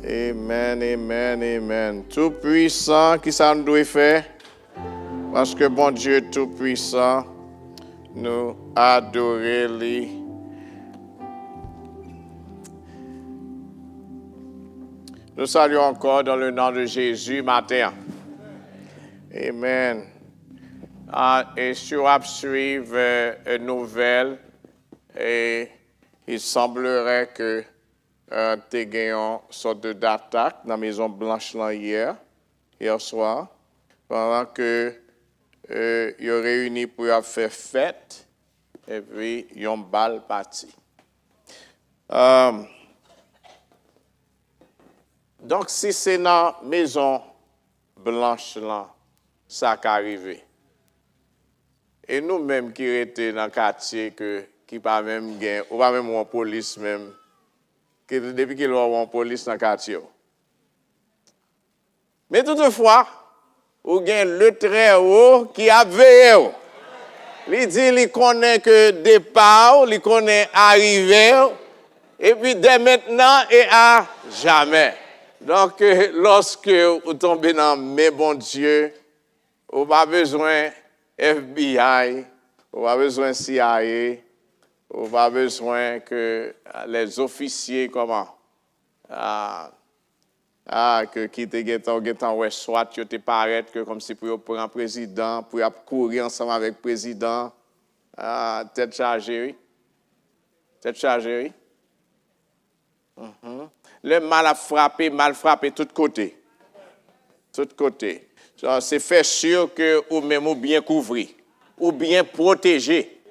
Amen, amen, amen. Tout puissant, qui ça nous doit faire? Parce que bon Dieu tout puissant, nous adorer lui. Nous saluons encore dans le nom de Jésus matin. Amen. Et si on suivre une nouvelle, et il semblerait que tu as gagné une sorte d'attaque dans la Maison Blanche hier soir, pendant que ils ont réuni pour faire fête, et puis ils ont balle parti. Donc, si c'est dans la Maison Blanche, là, ça qui arrivé. Et nous-mêmes qui étions dans le quartier, qui pas même gain, ou pas même en police même, depuis qu'il y a en police dans le quartier. Mais toutefois, ou gain le très haut qui a veillé. Il dit, il connaît que départ, il connaît arriver, et puis dès maintenant et à jamais. Donc, lorsque vous tombez dans mes bons Dieu, vous n'avez pas besoin FBI, vous n'avez pas besoin CIA, vous n'avez pas besoin que les officiers, qui te ouais, soit tu te paraître que comme si pour prendre un président, pour courir ensemble avec le président, tête chargée, oui. Tête chargée, oui. Le mal frappé tout côté. Tout côté. C'est fait sûr que ou même ou bien couvrir, ou bien protéger.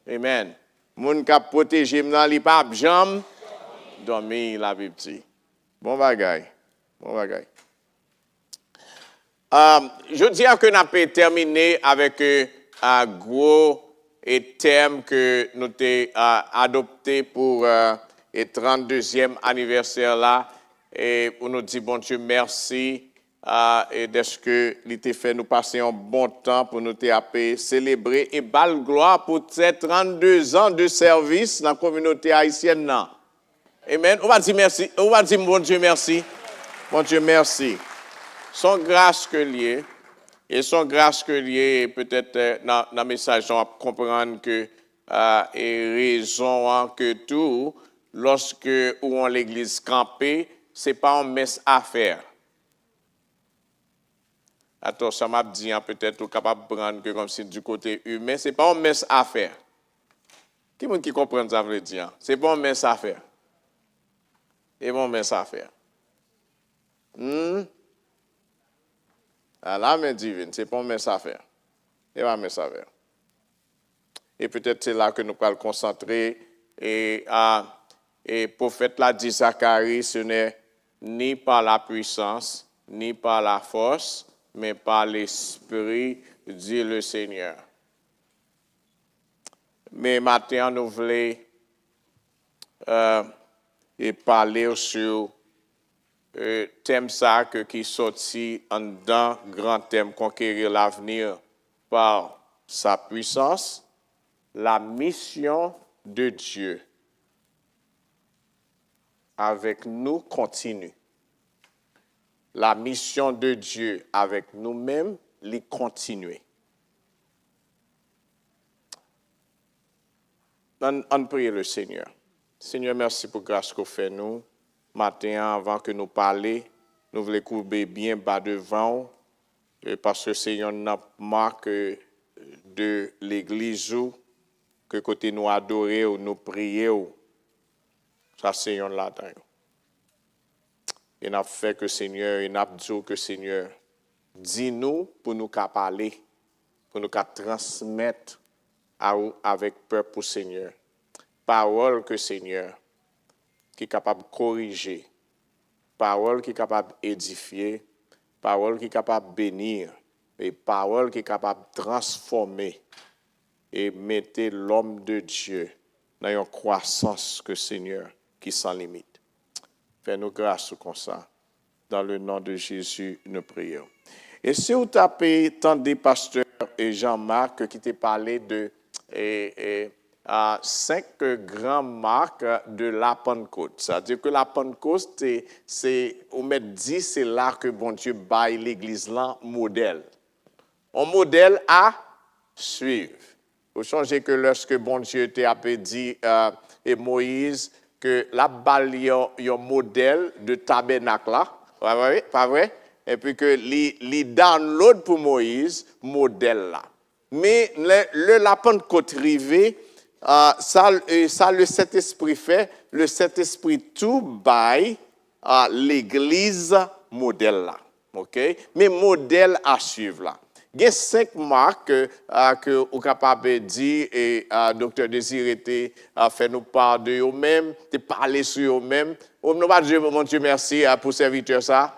Amen. Moun ka protéger m'nan li pa jam dormi la petit. Bon bagay. Bon bagay. Je dis que nous avons terminé avec un gros thème que nous avons adopté pour le 32e anniversaire là. Et pour nous dire, bon Dieu, merci. Et d'est-ce que l'été fait nous passer un bon temps pour nous célébrer et balle gloire pour ces 32 ans de service dans la communauté haïtienne. Amen. On va dire merci. On va dire, bon Dieu, merci. Bon Dieu, merci. Son grâce que lié, et son grâce que lié, peut-être dans le message, on va comprendre que et raison que tout, lorsque ou on l'église campée, c'est pas une messe à faire. Attends, ça m'a dit peut-être capable de prendre que comme si du côté humain, c'est pas une messe à faire. Qui comprend ça veut dire? C'est pas une messe à faire. C'est pas une messe à faire. La main divine, c'est pas une messe à faire. C'est pas une messe à faire. Et peut-être c'est là que nous pouvons le concentrer. Et prophète l'a dit Zacharie, ce n'est ni par la puissance, ni par la force, mais par l'Esprit, dit le Seigneur. Mais maintenant, nous voulons parler sur thème ça qui sorti en dedans, grand thème, conquérir l'avenir par sa puissance, la mission de Dieu avec nous continue. La mission de Dieu avec nous-mêmes, les continuer. On prie le Seigneur. Seigneur, merci pour la grâce que vous faites nous. Matin, avant que nous parlions, nous voulons courber bien bas devant, parce que Seigneur n'a marque de l'Église, que côté nous adorer ou nous prier, ça Seigneur là-dedans. Et n'a fait que Seigneur, et n'a dit que Seigneur, dis-nous pour nous parler, pour nous transmettre avec peur pour Seigneur. Parole que Seigneur, qui est capable de corriger, parole qui est capable d'édifier, parole qui est capable de bénir, et parole qui est capable de transformer et mettre l'homme de Dieu dans une croissance que Seigneur qui sans limite. Fais-nous grâce comme ça. Dans le nom de Jésus, nous prions. Et si vous tapez tant des pasteurs et Jean-Marc qui t'a parlé de 5 grandes marques de la Pentecôte. C'est-à-dire que la Pentecôte, on m'a dit, c'est là que bon Dieu baille l'église là, modèle. Un modèle à suivre. Vous songez que lorsque bon Dieu t'a dit, et Moïse, que la balle y a un modèle de tabernacle là, pas vrai? Et puis que les download pour Moïse, modèle là. Mais la Pentecôte rivée, ça, le Saint-Esprit fait, le Saint-Esprit tout baille l'église modèle là. OK? Mais modèle à suivre là. Il y a 5 marques que vous êtes capable de dire et Dr. Désiré fait nous part de eux-mêmes, de parler sur eux-mêmes. Nous va dire, mon Dieu, merci pour serviteur ça.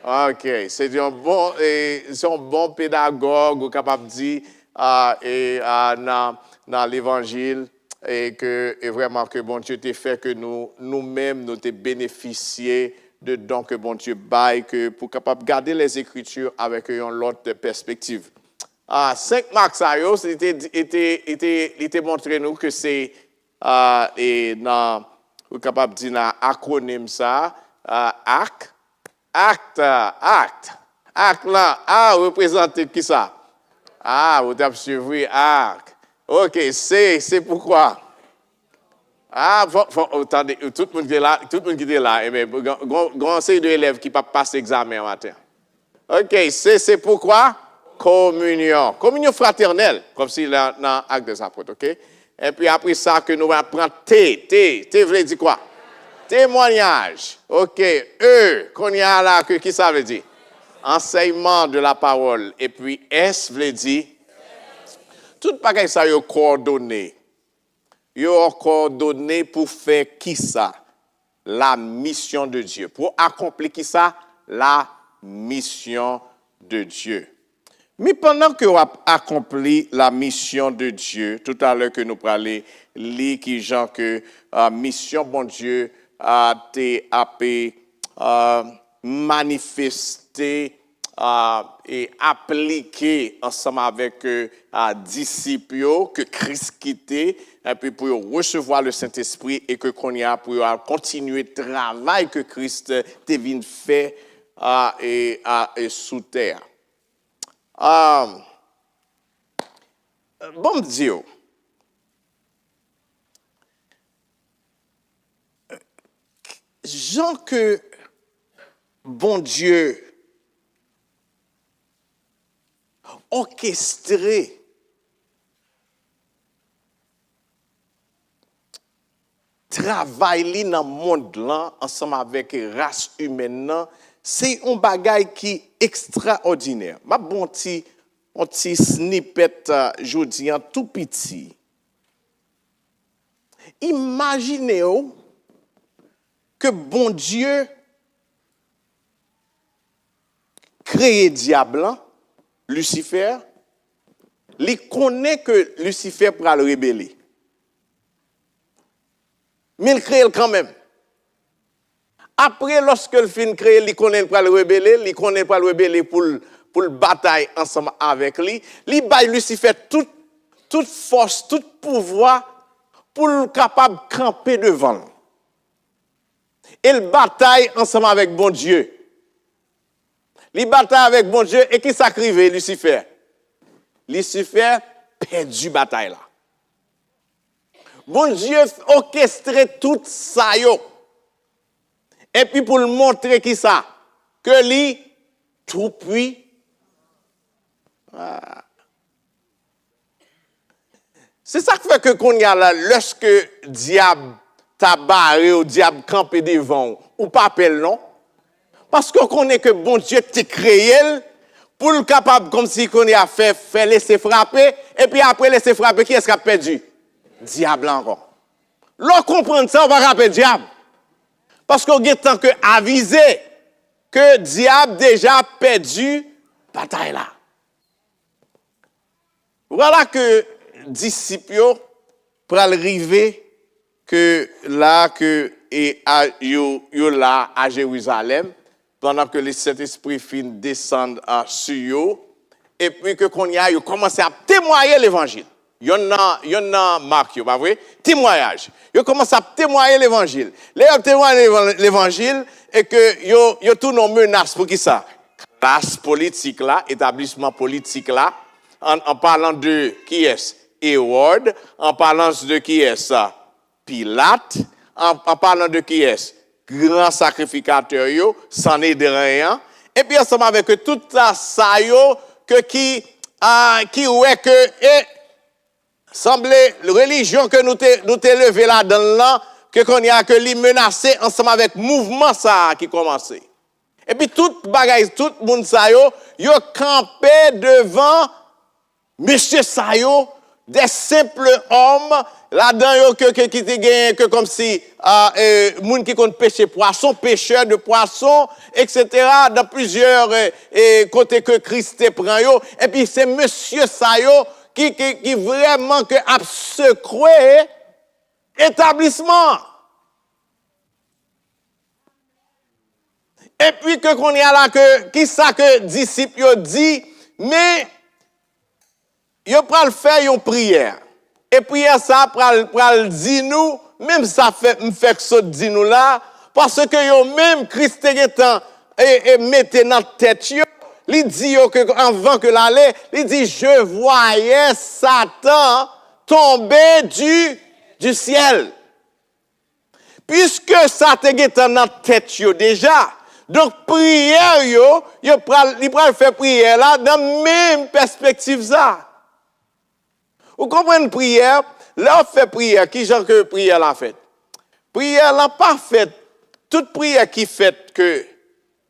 OK. C'est un bon pédagogue, vous êtes capable de dire dans l'évangile et vraiment que bon Dieu t'a fait que nous-mêmes, nous t'ai bénéficié de dons que bon Dieu baille pour capable garder les Écritures avec une autre perspective. 5 marques, ça était montré nous que c'est vous capable de dire dans acronyme ça acte là représente qui ça? Vous avez suivi acte. OK, c'est pourquoi. Attendez, tout le monde qui est là, grand série d'élèves qui ne passent pas l'examen matin. OK, c'est pourquoi? Communion. Communion fraternelle, comme si dans l'acte des apôtres, OK? Et puis après ça, que nous allons prendre T veut dire quoi? Témoignage. OK, qu'on y a là, qui ça veut dire? Enseignement de la parole. Et puis S veut dire? Tout pareil, ça y est coordonné. Il est coordonné pour faire qui ça? La mission de Dieu. Pour accomplir qui ça? La mission de Dieu. Mais pendant que vous accompli la mission de Dieu, tout à l'heure que nous parlons, lire qui genre que mission bon Dieu a été manifestée et appliquée ensemble avec disciples que Christ quittait et puis pour recevoir le Saint-Esprit et que qu'on y a pour continuer le travail que Christ devine fait et sous terre. Bon Dieu, Jean que bon Dieu orchestré travail dans le monde là ensemble avec la race humaine là, c'est un bagage qui est extraordinaire. Ma bon petit snippet jodi en tout petit. Imaginez que bon Dieu crée diable, Lucifer, il connaît que Lucifer pourra le rebeller. Mais il crée quand même. Après, lorsque le fin crée, il connaît pour le rebeller, il connaît pour le rebeller pour le bataille ensemble avec lui. Il baille Lucifer toute force, tout pouvoir pour le capable de camper devant. Il bataille ensemble avec bon Dieu. Il bataille avec bon Dieu et qui s'acrive Lucifer. Lucifer perdu bataille là. Bon Dieu orchestre tout ça yo. Et puis pour le montrer qui ça que lui tout puis c'est ça qui fait que qu'on y a là lorsque diable tabaré ou diable campé devant ou pas appel non parce qu'on connaît que bon Dieu t'a créé pour le capable comme si qu'on y a fait laisser frapper et puis après laisser frapper qui est-ce qui a perdu diable encore. L'on comprend ça on va rappeler diable. Parce qu'on a tant que avisé que diable déjà perdu bataille là. Voilà que disciples pour arriver que là que et yo là à Jérusalem pendant que le Saint-Esprit fin descendre sur eux et puis que qu'on y a commencé à témoigner l'évangile. Il y en a Marc, pas vrai? Témoignage. Ils commencent à témoigner l'évangile. Les témoignent l'évangile et que yo tout non menace pour qui ça? Classe politique là, établissement politique là, en parlant de qui est Hérode, en parlant de qui est ça? Pilate, en parlant de qui est grand sacrificateur yo, c'en est de rien. Et puis ensemble avec tout ça yo que qui ouais que semblait la religion que nous t'ai levé là-dedans là, que qu'on y a que li menacé ensemble avec mouvement ça qui commençait. Et puis tout bagaille, tout monde ça yo campé devant monsieur ça yo, des simples hommes là-dedans yo qui te gagne que comme si monde qui compte pêcher poisson, pêcheur de poisson, etc. dans plusieurs côtés que Christ te prend yo. Et puis c'est monsieur ça yo qui vraiment que a secoué établissement. Et puis que qu'on y a là que qui ça que disciples yo dit mais yo pral faire une prière. Et prière ça pral dit nous même ça fait que ça dit nous là parce que yo même Christ étant et mettez dans tête yo. Il dit que avant que l'aller, il dit je voyais Satan tomber du ciel. Puisque Satan est dans notre tête déjà. Donc prière il pral faire prière là dans même perspective ça. Vous comprenez prière, là on fait prière, qui genre que prière l'a fait? Prière l'a pas fait toute prière qui fait que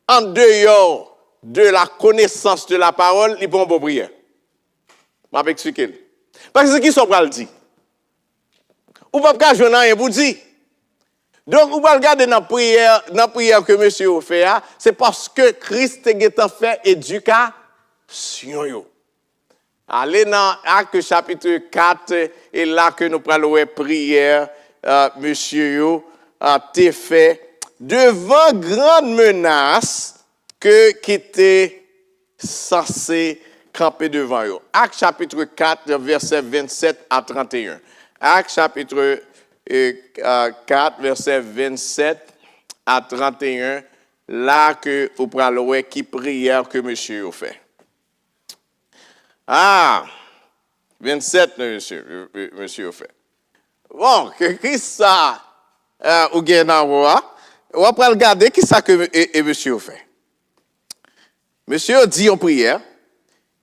en dehors de la connaissance de la parole, il peut en prière. Je vais expliquer. Parce que qui sont pas le dire. Ou pas qu'à jouer rien pour dire. Donc vous pouvez regarder dans la prière que monsieur fait, c'est parce que Christ a fait éducation. Allez dans Actes chapitre 4 et là que nous parlons prière, monsieur a été fait devant grande menace qui était censé camper devant eux. Actes chapitre 4, verset 27 à 31. Actes chapitre 4, verset 27 à 31, là que vous parlez qui prière que monsieur a fait. 27, monsieur a fait. Bon, qui ça, ou bien on va regarder qui ça que monsieur a fait. Monsieur dit en prière,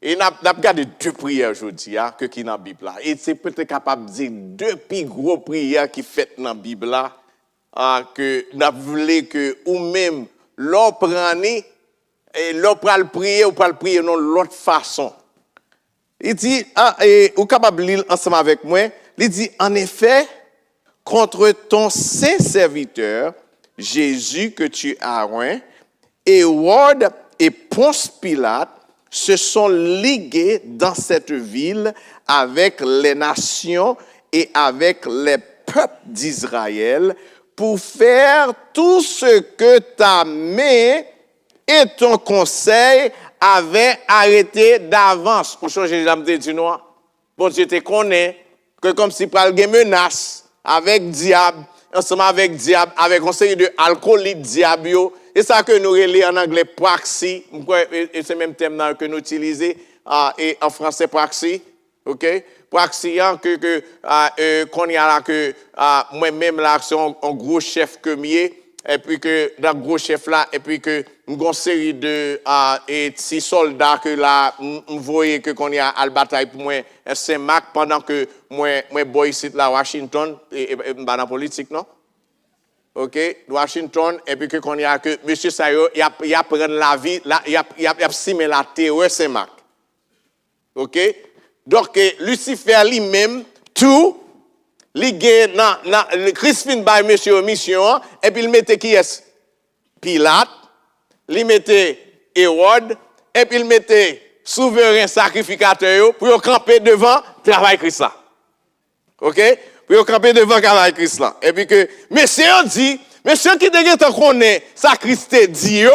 et il a regardé deux prières aujourd'hui que qui dans la Bible là. Et c'est peut-être capable de dire deux plus gros prières qui faites dans la Bible là, que nous voulons que ou même l'on prend et l'on peut le prier ou pas le prier de l'autre façon. Il dit, ou capable de lire ensemble avec moi, il dit, en effet, contre ton saint serviteur, Jésus que tu as oint, Hérode et Ponce Pilate se sont ligués dans cette ville avec les nations et avec les peuples d'Israël pour faire tout ce que ta main et ton conseil avaient arrêté d'avance. Pour changer les âmes de noir. Bon Dieu te connaît que comme si par une menace avec diable, ensemble avec diable, avec un série de alcooliques diable. Et ça que nous relais en anglais praxi, et c'est le même terme que nous utilisons et en français praxi, ok? Praxi qu'on y a là que moi-même là c'est un gros chef que mieux et puis que dans le gros chef là et puis que une série de six soldats que là on voyait que qu'on y a à la bataille pour moi Saint-Marc pendant que moi boy ici là Washington et dans la politique non? OK, Washington, et puis qu'on y a que monsieur Sayo, il a pris la vie, il a simé la terreur Saint-Marc. OK? Donc, Lucifer lui-même, tout, le Christ fin by monsieur mission, et puis il mettait qui est? Pilate, il mettait Hérode, et puis il mettait souverain sacrificateur pour camper devant travail Christ. OK? Pour camper devant travail Christ là. Et puis que monsieur dit, monsieur qui dégage tant qu'on est, ça Christ dit yo.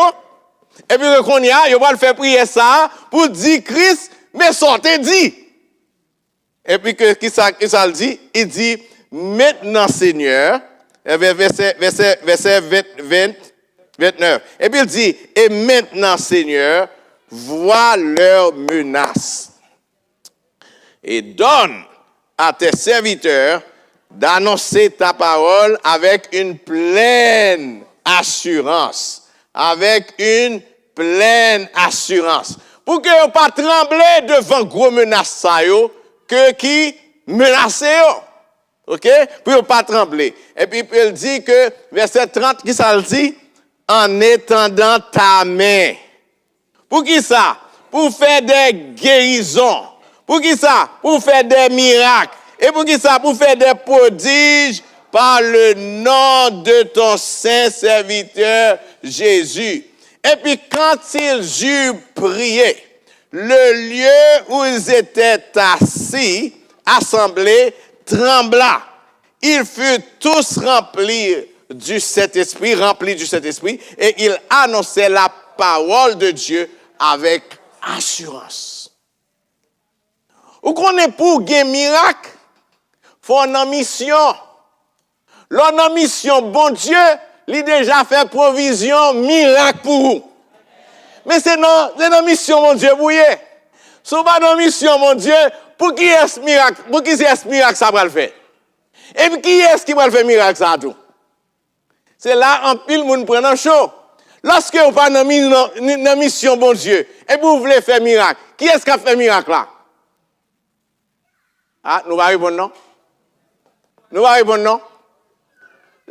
Et puis qu'on y a, il va le faire prier ça pour dire Christ, mais sortez dit. Et puis, qui ça le dit? Il dit, maintenant, Seigneur, verset 29. Et puis, il dit, et maintenant, Seigneur, vois leurs menaces. Et donne à tes serviteurs d'annoncer ta parole avec une pleine assurance. Avec une pleine assurance. Pour que vous pas trembler devant gros menaces que qui menacent. OK? Pour ne pas trembler. Et puis il dit que verset 30 qui ça le dit? En étendant ta main. Pour qui ça? Pour faire des guérisons. Pour qui ça? Pour faire des miracles. Et pour qui ça? Pour faire des prodiges par le nom de ton saint serviteur Jésus. Et puis quand ils eurent prié, le lieu où ils étaient assis, assemblés, trembla. Ils furent tous remplis du Saint-Esprit, et ils annonçaient la parole de Dieu avec assurance. Ou qu'on est pour un miracle, faut une mission. L'on a mission, bon Dieu, il déjà fait provision, miracle pour vous. Mais c'est une mission, mon Dieu, vous voyez. Si vous pas dans mission, mon Dieu, pour qui est-ce miracle? Pour qui est-ce miracle ça va le faire? Et puis qui est-ce qui va le faire miracle ça tout? C'est là en pile moun prend un chaud. Lorsque vous pas dans mission, bon Dieu, et puis vous voulez faire miracle, qui est-ce qui a fait miracle là? Ah, nous va répondre non? Nous va répondre non?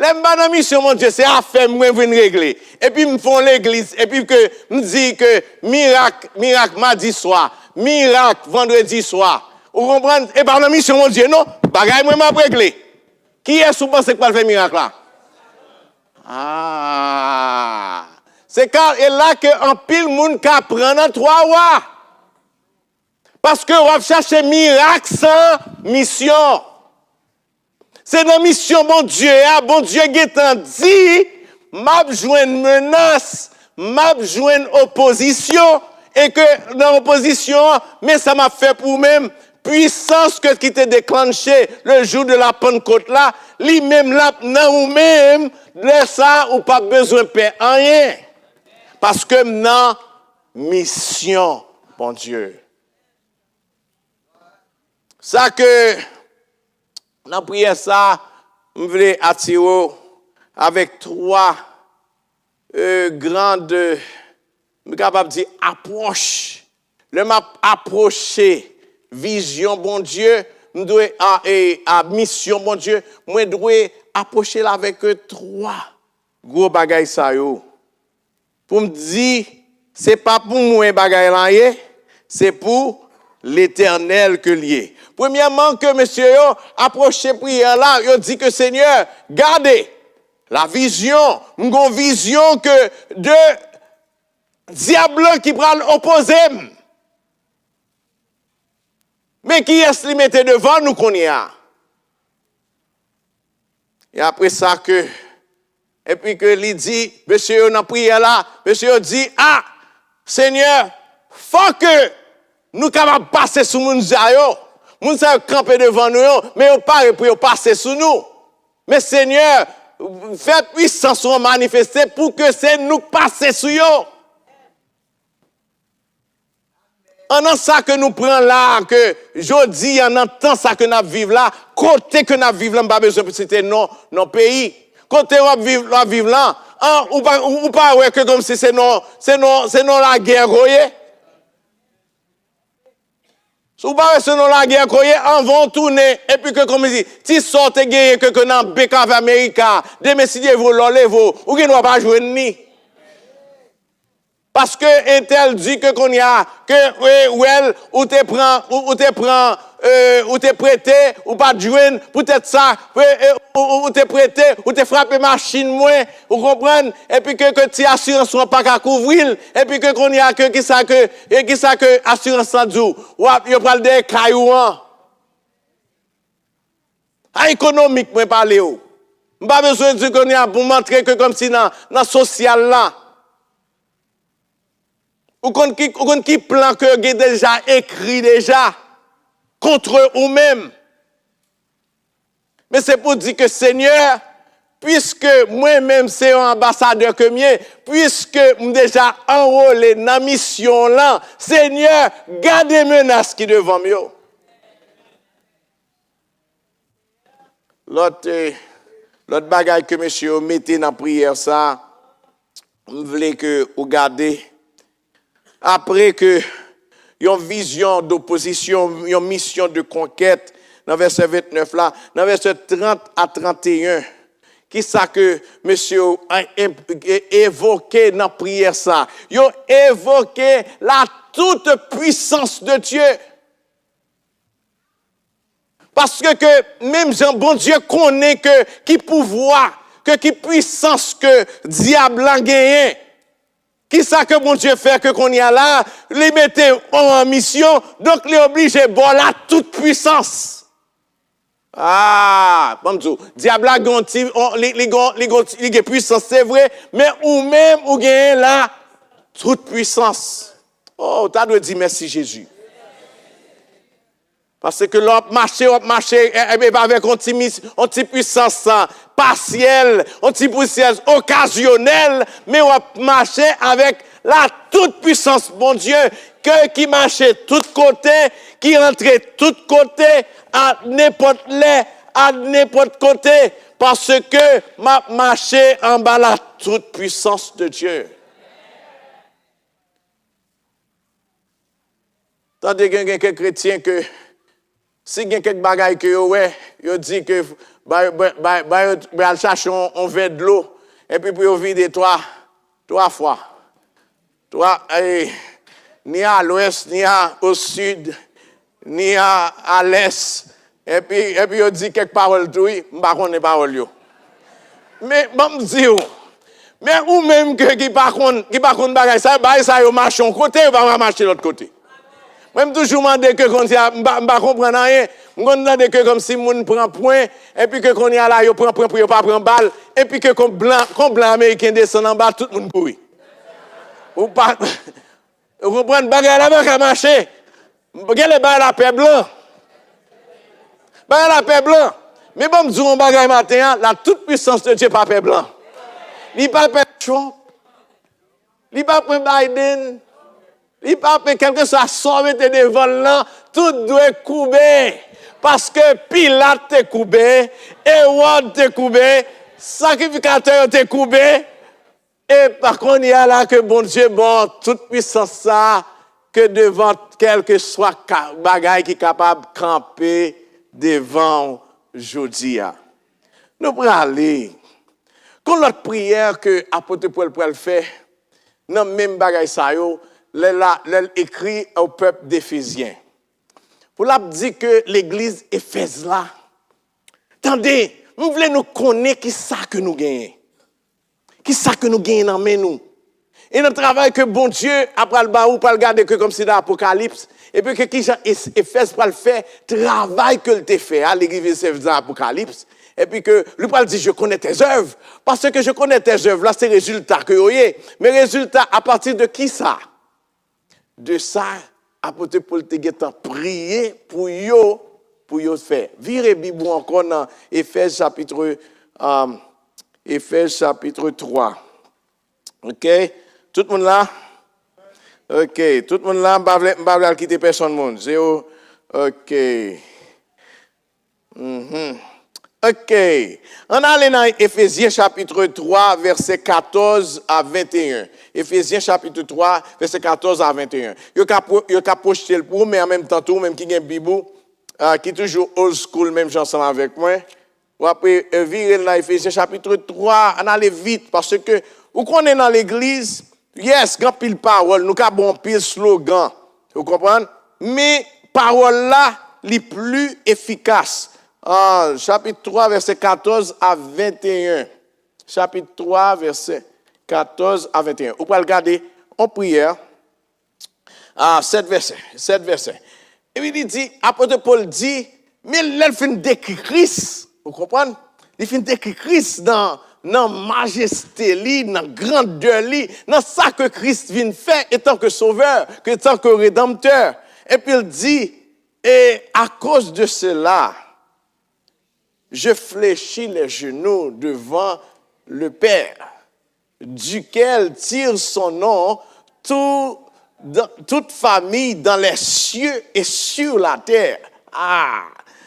Les dans mission, mon Dieu, c'est affaire moi venir régler. Et puis me font l'église, et puis que me dit que miracle mardi soir, miracle vendredi soir. Vous comprenez? Et par la mission, mon Dieu, non? Bagaille moi m'a régler. Qui est-ce qui pense que va faire miracle là? Ah! C'est quand et là que en pile monde qui prend 3 mois. Parce que on va chercher miracle sans mission. C'est dans mission, bon Dieu, bon Dieu qui dit, m'a besoin de menace, m'a besoin d'opposition, et que dans l'opposition, mais ça m'a fait pour même, puissance qui était déclenchée le jour de la Pentecôte là, lui-même là, non ou même, de ça, ou pas besoin de paix, rien. Parce que non, mission, bon Dieu. Ça que, dans la prière, ça, je voulais attirer avec 3 grandes, je suis capable de dire, approches. Le m'a approché, vision, bon Dieu, je dois à mission, bon Dieu, je dois approcher avec 3 gros bagailles ça yo. Pour me dire, c'est pas pour moi bagaille là, c'est pour l'Éternel que lié. Premièrement, que monsieur yo approche prière là, yo dit que Seigneur, gardez la vision, une vision que de diable qui prend opposé. Mais qui est-ce qui mettait devant nous qu'on y a? Et après ça que, et puis que lui dit, monsieur dans prière là, monsieur dit, ah, Seigneur, faut que nous capables de passer sous moun zayo. Moun zayo camper devant nous, mais on pas pour passer sous nous. Mais Seigneur, faites puissance soit manifester pour que c'est nous passer sous yo. En ça que nous prenons là, que jodi en temps ça que nous vivons là, côté que nous vivons là, pas besoin de citer non pays. Côté où vivre là, ou pas ouais que comme si c'est non la guerre voyez. Si vous parlez selon la guerre, en vont tourner, et puis que, comme il dit, si sortez guerre que dans BKV America, demain si vous l'olez vous, ou qui ne va pas jouer ni. Parce que Intel dit que qu'on y a, que, ou te prêté, ou pas de jouer, peut-être ça, ou te prêté, ou te frappé machine moins, vous comprenez? Et puis que ti assurance soit pas qu'à couvrir, et puis que qu'on y a que qui ça que assurance ça dit, ou yo pral des cailloux. A économique moi parler ou. Pas besoin de dire qu'on y a pour montrer que comme si dans social là. Ou qu'on qui plan que déjà écrit déjà. contre vous-même. Mais c'est pour dire que Seigneur, puisque moi-même c'est un ambassadeur que mien, puisque je déjà enrôlé dans la mission là, Seigneur, gardez menaces qui devant moi. L'autre bagaille que monsieur mettez dans la prière ça, je voulais que vous gardez. Après que une vision d'opposition, une mission de conquête, dans verset 29 là, dans verset 30 à 31, qui ça que monsieur a évoqué dans la prière ça? Il a évoqué la toute puissance de Dieu. Parce que même Jean, bon Dieu connaît que qui pouvoir, que qui puissance que diable a gagné. Qui ça que bon Dieu fait que qu'on y a là, les mettez en mission, donc les obligé bon la toute puissance. Ah, bon Dieu, diable a gonti, les puissance c'est vrai, mais ou même ou gagne la toute puissance. Oh, tu dois dire merci Jésus. Parce que l'on marche avec une petite puissance partielle, une petite puissance occasionnelle, mais on marche avec la toute puissance, bon Dieu, qui marche de tous côtés, qui rentre de tous côtés, à n'importe côté, parce que m'a marché en bas la toute puissance de Dieu. Tandis qu'il y a quelques chrétiens que si il y a quelques bagailles que yo dit que bah chercher on verre de l'eau et puis pour vider trois fois. Ni à l'ouest, ni au sud, ni à l'est. Et puis yo dit quelques paroles tout, m'pa connait paroles yo. Mais bon me dire mais ou même que qui pas connait bagaille ça yo marche un côté ou pas marcher l'autre côté. Même toujours demander que quand m'pa comprendre rien, m'gon demander que comme si moun prend point et puis que qu'on y a là yo prend point pour yo pas prendre balle et puis que comme blanc américain descend en bas tout monde courir. Ou pas vous comprenez bagaille là pas marcher. Regarde les balles à paix blanc. Balle à paix blanc. Mais bon dire on bagaille matin la toute puissance de Dieu pas paix blanc. Il pas paix Trump. Il pas paix Biden. Il pas quelque chose à sauver devant là, tout doit couper. Parce que Pilate te coupé, Hérode te coupé, sacrificateur te coupé. Et par contre, il y a là que bon Dieu, bon, toute puissance ça, que devant quel que soit bagaille qui est capable de camper devant Jodia. Nous pourrons aller. Quand l'autre prière que l'apôtre Paul peut le faire, dans le même bagaille ça, l'écrit au peuple d'Éphésiens. Pour la dire que l'église Éphèse là, attendez, nous voulons nous connaître qui ça que nous gagnons. Qui ça que nous gagnons dans nous. Et notre travail que bon Dieu, après le baou, pas le garder que comme si dans l'Apocalypse, et puis que qui Éphèse pour le faire, travail que le te fait à l'église Éphèse dans l'Apocalypse. Et puis que lui parle dit je connais tes œuvres parce que je connais tes œuvres là c'est résultat que vous avez. Mais résultat à partir de qui ça? De ça apôtre Paul te geta prier pour yo faire. Virez Bible encore dans Éphèse chapitre 3. OK? Tout le monde là? OK, tout le monde là, m'pa quitter personne monde. Zéro. OK. OK. On allait dans Éphésiens chapitre 3, verset 14 à 21. Éphésiens chapitre 3, verset 14 à 21. Yo ka projeter le pour, mais en même temps, tout, même qui a Bible, qui toujours old school, même ensemble avec moi. Ou après, virer dans Éphésiens chapitre 3, on allait vite, parce que, ou qu'on est dans l'église, yes, grand pile parole, nous avons bon pile slogan. Vous comprenez? Mais parole là, les plus efficaces. Chapitre 3, verset 14 à 21. Chapitre 3, verset 14 à 21. Vous pouvez regarder en prière. 7 versets. Et puis il dit, apôtre Paul dit, mais il fin décrit Christ. Vous comprenez? Il fin décrit Christ dans majesté, dans grandeur, dans ça que Christ vient faire, étant que sauveur, étant que rédempteur. Et puis il dit, Et à cause de cela, je fléchis les genoux devant le Père, duquel tire son nom toute famille dans les cieux et sur la terre. Ah,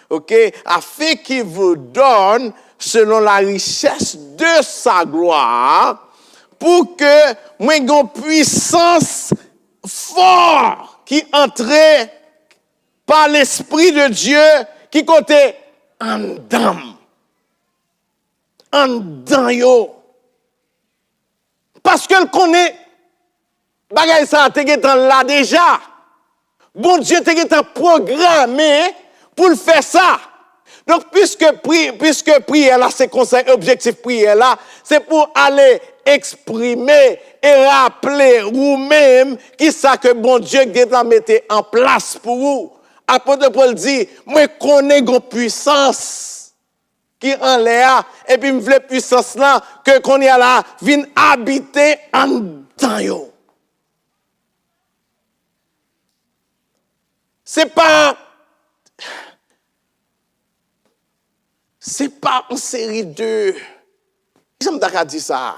ok, afin qu'il vous donne, selon la richesse de sa gloire, pour que moi j'ai une puissance forte qui entre par l'Esprit de Dieu qui côté en dedans yo. Parce qu'elle connaît bagay ça te getan là déjà. Bon Dieu te getan programmé pour le faire ça. Donc puisque prière là c'est conseil objectif prière là, c'est pour aller exprimer et rappeler vous-même qui ça que bon Dieu getan mette en place pour vous. Apôtre Paul dit, moi connais une puissance qui en l'air et puis me vle puissance là que qu'on y a là vient habiter en dedans yo. C'est pas une série de j'aime d'accord dire ça.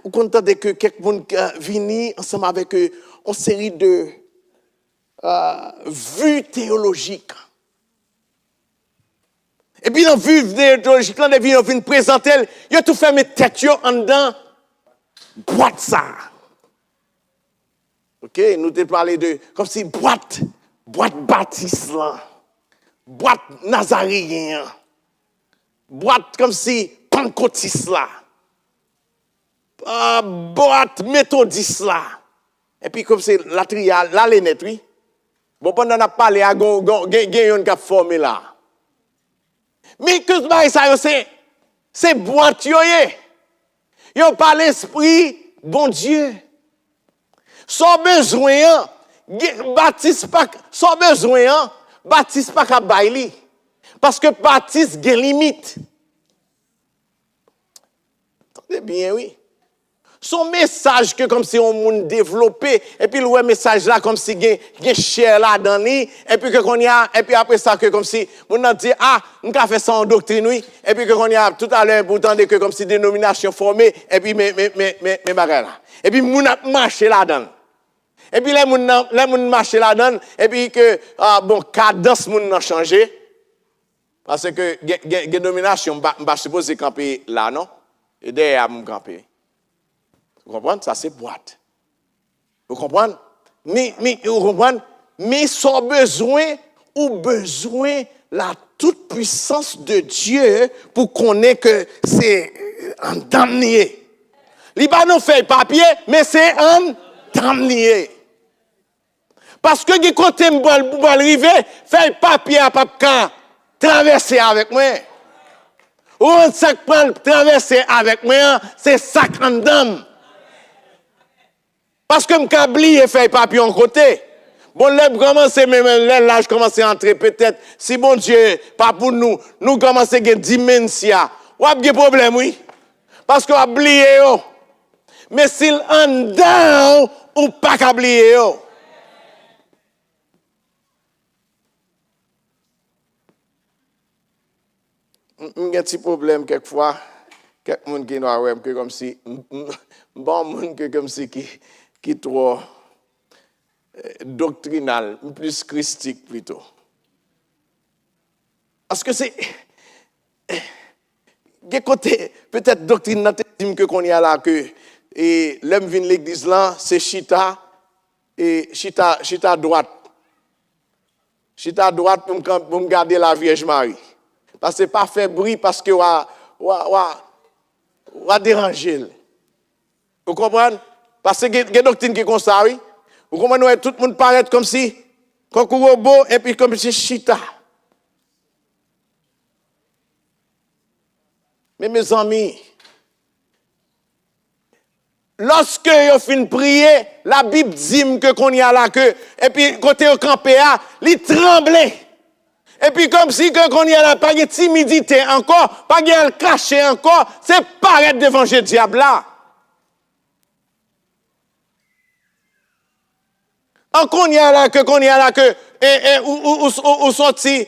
Ou content de que quelqu'un vini ensemble avec une série de vues théologiques. Et puis dans vue théologique là, ils viennent présenter, ils ont tout fait mes têtes en dedans boîte ça. OK, nous te parlé de comme si boîte baptiste là. Boîte nazaréen. Boîte comme si pentecôtiste là. Boîte méthodiste là. Et puis comme c'est la trial, là les net, oui. Bon, pendant qu'on a parlé, il y a un qui a formé là. Mais que ça c'est boîte yo. Yo par l'esprit, bon Dieu. Sans besoin, baptiste pas, sans besoin, baptiste pas qu'à baili. Parce que baptiste a limite. Attendez bien, oui. Son message que comme si on monde développé et puis le message là comme si gen cher là dans lui et puis que qu'on y a et puis après ça que comme si on a dit on a fait ça en doctrine oui et puis que qu'on y a tout à l'heure pourtant que comme si dénomination formée et puis mais bagarre là et puis on a marché là-dedans et puis les moun marché là-dedans et puis que bon cadence moun a changé parce que dénomination pas supposé camper là non et derrière mon camper. Vous comprenez? Ça, c'est boîte. Vous comprenez? Mais vous comprenez? Mais sans besoin la toute puissance de Dieu pour qu'on ait que c'est en damné. Libanon fait papier, mais c'est en damné. Parce que du côté m'bal arriver, fait papier à papa traverser avec moi. Ou un sac prend traverser avec moi, c'est sac en dame. Parce que m'kabli et fait papier en côté. Bon, là, je commence à entrer peut-être, si bon Dieu, pas pour nous commençons à avoir une dimension. Ou a des problèmes, oui. Parce qu'on a oublié. Mais s'il en down, ou pas qu'à oublier. J'ai un petit problème quelquefois. Quelqu'un qui n'a pas comme si, bon monde que comme si qui trop doctrinal, plus christique plutôt. Parce que c'est des côté peut-être doctrine que qu'on y a là que et l'homme vient l'église là, c'est chita droite. Chita droite pour me garder la Vierge Marie. Parce que pas faire bruit parce que va déranger. Vous comprenez? Parce que il y a des doctrines qui sont comme ça, oui. Vous comprenez? Tout le monde paraît comme si, quand on robot, et puis comme si chita. Mais mes amis, lorsque vous finissez de prier, la Bible dit que qu'on y a là, que, et puis côté au campé, il tremblait. Et puis comme si qu'on y a là, pas de timidité encore, pas de cacher encore, c'est paraître devant le diable là. En qu'on y a là que, ou sorti,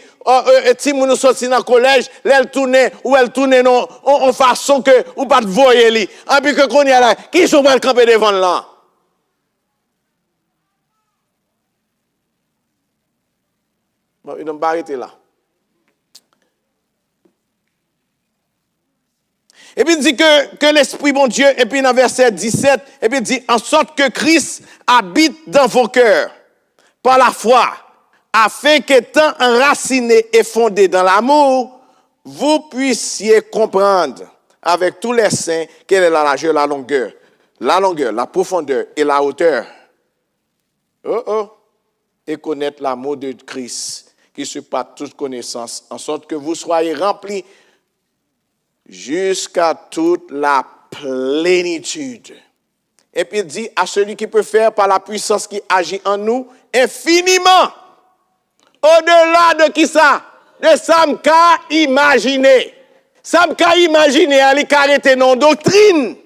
ti moun sorti dans le collège, elle tourne non, en façon que, ou pas de voyer li. Et puis que qu'on y a là, qui sont pas le camper devant là? Bon, ils n'ont pas arrêté là. Et puis il dit que l'Esprit bon Dieu, et puis dans verset 17, et puis il dit en sorte que Christ habite dans vos cœurs par la foi, afin qu'étant enracinés et fondés dans l'amour, vous puissiez comprendre avec tous les saints quelle est la largeur, la longueur, la profondeur et la hauteur. Et connaître l'amour de Christ qui surpasse toute connaissance, en sorte que vous soyez remplis jusqu'à toute la plénitude. Et puis il dit à celui qui peut faire par la puissance qui agit en nous infiniment, au-delà de qui ça? De ça m'ka imaginer. Ça m'ka imaginer, elle est arrêté non doctrine.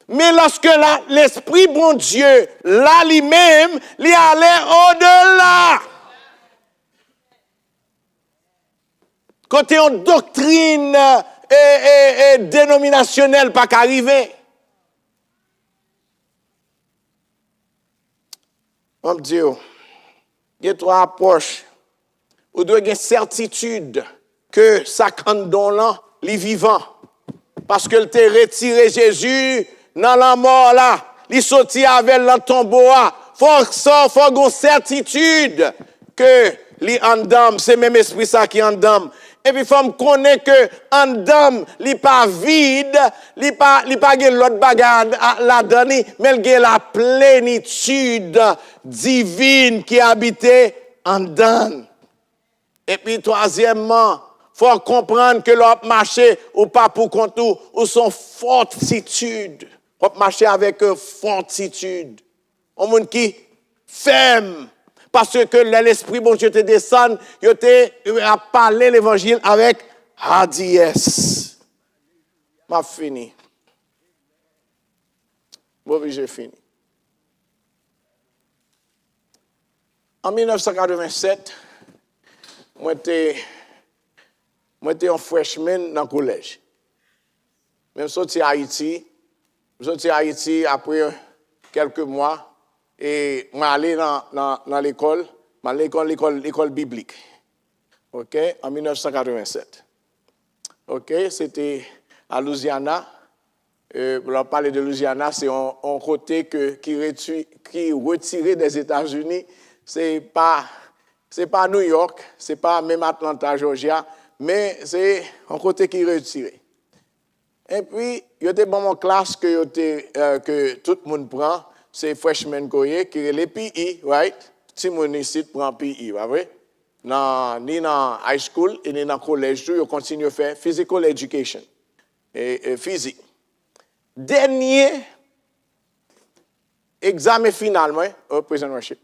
Mais lorsque l'Esprit bon Dieu, là lui-même, lui allait au-delà. Côté en doctrine et dénominationnelle pas qu'arriver. On me dit, il y a trois approches. Ou doit avoir certitude que ça candon là, les vivant. Parce que le t'a retiré Jésus dans la mort là, il sorti avec le tombeau là. Faut avoir certitude que li en dame, c'est même esprit ça qui en dame. Et puis, il faut me connaître que en dame, il n'est pas vide, il n'est pas l'autre bagarre là-dedans, mais il y a la plénitude divine qui habitait en dame. Et puis, troisièmement, il faut comprendre que l'autre marché ou pas pour compte ou son fortitude. Il faut marcher avec fortitude. Un monde qui ferme. Parce que l'Esprit bon Dieu te descend, il a parlé l'évangile avec hardiesse. M'a fini. Bon, j'ai fini. En 1987, moi j'étais un freshman dans le collège. Même sorti à Haïti. Je suis sorti à Haïti après quelques mois. Et je suis allé dans l'école, l'école biblique. OK, en 1987. OK, c'était à Louisiana. Pour parler de Louisiana, c'est un côté qui retiré des États-Unis. C'est pas New York, c'est pas même Atlanta, Georgia, mais c'est un côté qui est retiré. Et puis, il y a des moments en classe que tout le monde prend. C'est freshman qui est le PE, right? Si mon ici prend PE, pas vrai? Ni dans high school et ni dans collège, ils continuent à faire physical education et physique. Dernier examen final, président worship.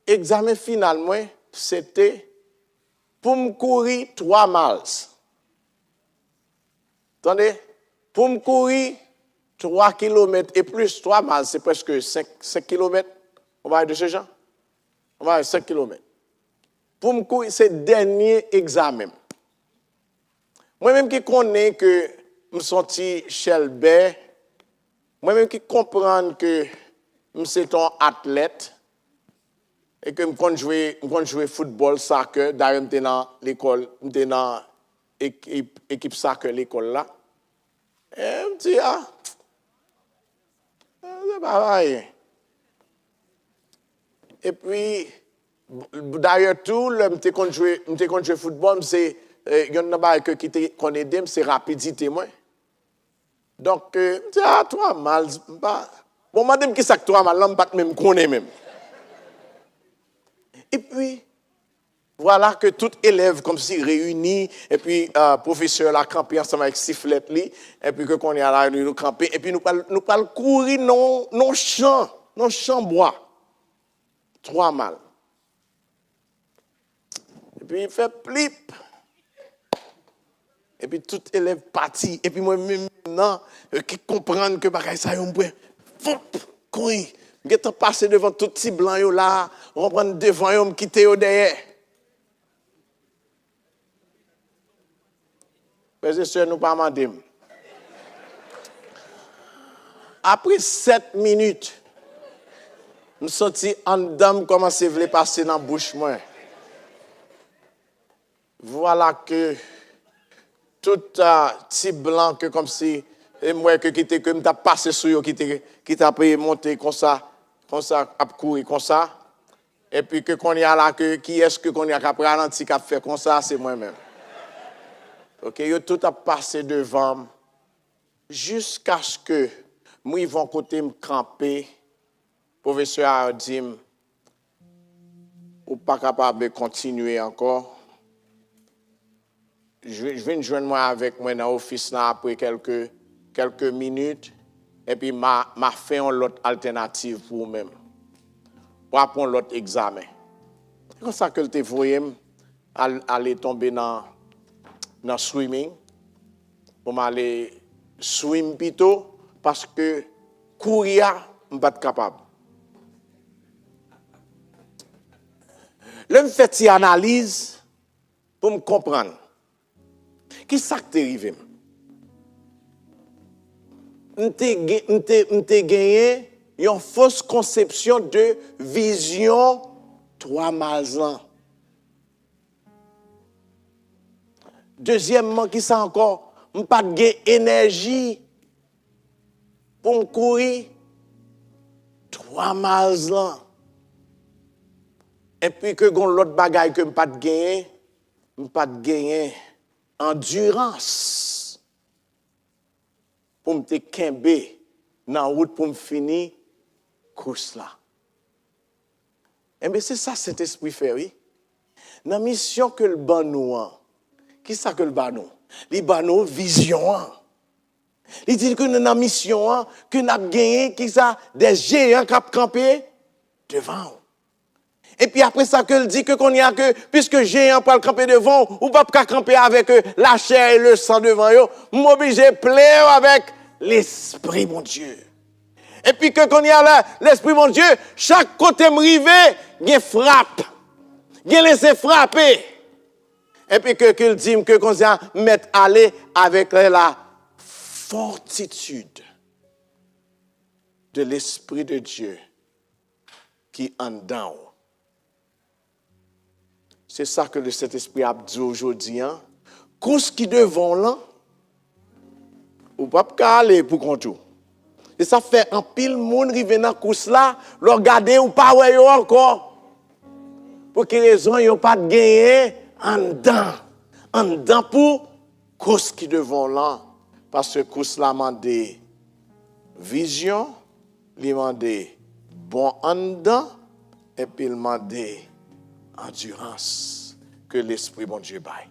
Examen final, c'était pour me courir 3 miles. Attendez, pour me courir 3 km et plus, 3 miles, c'est presque 5 km. On va de ce genre? On va à 5 km. Pour me courir, c'est le dernier examen. Moi-même qui connais que je suis sorti Shelby, moi-même qui comprends que je suis un athlète et que je compte jouer football, soccer, d'ailleurs, je suis dans l'école, je suis dans l'équipe soccer, l'école là. Et je me dis, c'est pas vrai. Et puis, d'ailleurs, tout, je suis jouer football, c'est, il y a un qui te connaît, c'est rapidité, moi. Donc, je me dis, 3 mal, bon, madame, qui c'est 3 mal, je ne pas même connaître même. Et puis, voilà que tout élève comme si réunis, et puis professeur la campé ensemble avec sifflet li, et puis que qu'on est à la nous camper, et puis nous parlons courir non champ bois. 3 mal. Et puis il fait plip. Et puis tout élève parti, et puis moi même non qui comprendre que bagaille ça yon point. courir. Je suis passé devant tout petit blanc là, on prend devant yo, me quitter yo derrière. Frères et sœurs, nous pas mandé. Après 7 minutes, je me senti en dedans commencer à passer dans la bouche moi. Voilà que tout petit blanc que comme si et moi que me t'a passé sur yo qui t'a monter comme ça à courir comme ça et puis que qu'on y a là que qui est-ce que qu'on y a qu'à ralenti qu'a fait comme ça c'est moi-même. OK, yo tout a passé devant jusqu'à ce que moi ils vont côté me camper. Professeur a dit ou pas capable de continuer encore. Je viens joindre moi avec moi dans l'office là après quelques minutes et puis m'a fait une autre alternative pour moi-même. Pour apprendre l'autre examen. C'est comme ça que je voyais aller tomber dans swimming pour m'aller swim plutôt parce que courir je pas capable. Là, je fais une analyse pour me comprendre. Qu'est-ce qui est arrivé? M'te gagné une fausse conception de vision 3 ans. Deuxièmement, qui ça encore? M'pas de énergie pour me courir 3 ans. Et puis que l'autre bagaille que m'pas de gagner endurance pour me kembe dans route pour me finir course là. Et bien c'est ça cet esprit fait oui. Dans mission que le ban nous qui ça que le ban nous? Les ban nous vision. Il dit que dans mission que n'a gagné qui ça des géants qui camper devant. Et puis après ça que dit que qu'on y a que puisque géant pas le camper devant ou pas camper avec la chair et le sang devant yo, m'obligé plaire avec l'esprit mon Dieu. Et puis que qu'on y a là l'esprit mon Dieu, chaque côté m'rivé, il frappe. Il laisse frapper. Et puis que qu'il dit que qu'on s'y mettre aller avec la fortitude de l'esprit de Dieu qui en dedans. C'est ça que le Saint-Esprit a dit aujourd'hui. Qu'est-ce qui devant là, ou pas aller pour contour. Et ça fait un pile monde qui vient dans course là, le regarder ou pas ouais encore. Pour quelle raison ils n'ont pas de gagner en dedans pour qu'est-ce qui devant là. Parce que course là demande vision, il demande bon en dedans, et puis il demande endurance que l'Esprit bon Dieu baille.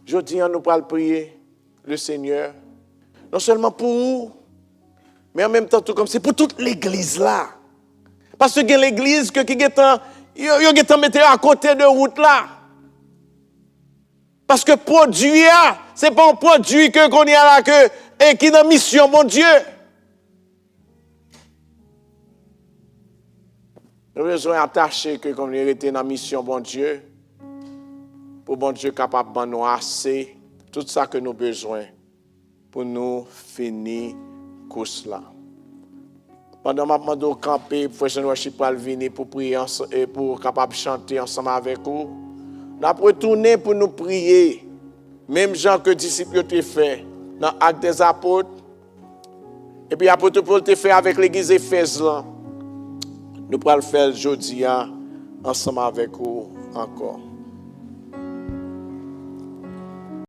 Je dis, nous allons prier le Seigneur, non seulement pour vous, mais en même temps, tout comme c'est pour toute l'église là. Parce que l'église qui est mettre à côté de route là. Parce que produit, ce n'est pas un produit que qu'on y a là et qui est dans mission, mon Dieu. Nous avons besoin d'attacher que comme nous était dans la mission, bon Dieu, pour bon Dieu capable de nous assez tout ça que nous avons besoin pour nous finir course là. Pendant que je vais camper, pour que worship pour venir pour prier et pour capable chanter ensemble avec vous, nous allons retourner pour nous prier. Même gens que les disciples ont fait dans l'acte des apôtres. Et puis l'apôtre Paul a fait avec l'église Éphèse là. Nous allons le faire aujourd'hui ensemble avec vous encore.